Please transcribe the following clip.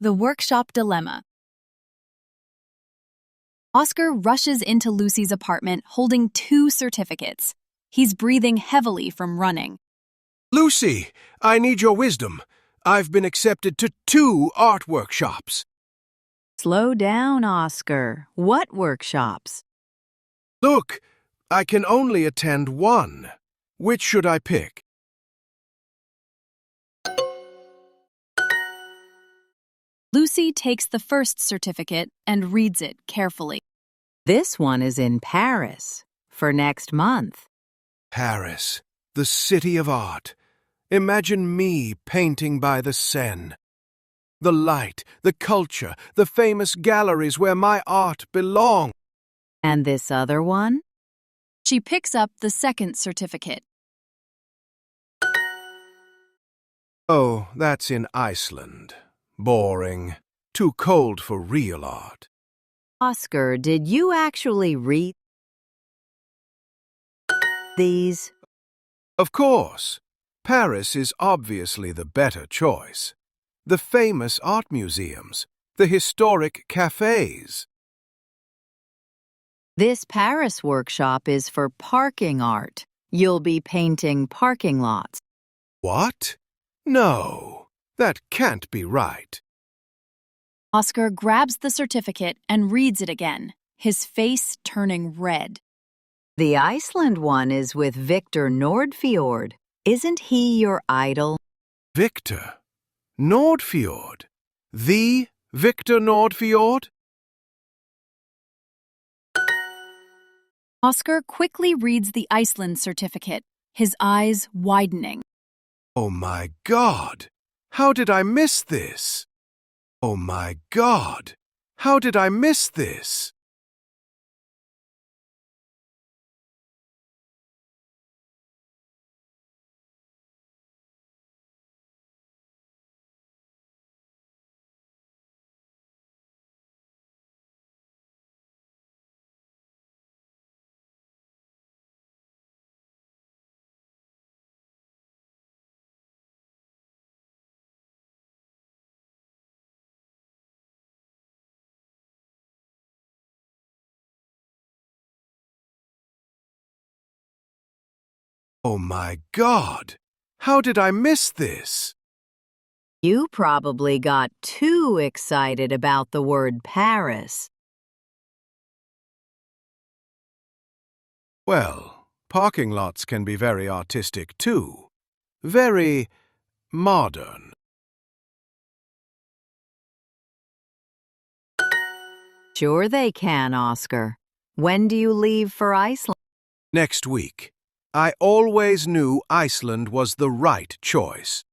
The Workshop Dilemma. Oscar rushes into Lucy's apartment holding 2 certificates. He's breathing heavily from running. Lucy, I need your wisdom. I've been accepted to 2 art workshops. Slow down, Oscar. What workshops? Look, I can only attend 1. Which should I pick? Lucy takes the first certificate and reads it carefully. This one is in Paris for next month. Paris, the city of art. Imagine me painting by the Seine. The light, the culture, the famous galleries where my art belongs. And this other one? She picks up the second certificate. Oh, that's in Iceland. Boring. Too cold for real art. Oscar, did you actually read these? Of course. Paris is obviously the better choice. The famous art museums, the historic cafes. This Paris workshop is for parking art. You'll be painting parking lots. What? No, that can't be right. Oscar grabs the certificate and reads it again, his face turning red. The Iceland one is with Victor Nordfjord. Isn't he your idol? Victor Nordfjord? The Victor Nordfjord? Oscar quickly reads the Iceland certificate, his eyes widening. Oh my God! How did I miss this? Oh my God! How did I miss this? Oh my God! How did I miss this? You probably got too excited about the word Paris. Well, parking lots can be very artistic too. Very modern. Sure they can, Oscar. When do you leave for Iceland? Next week. I always knew Iceland was the right choice.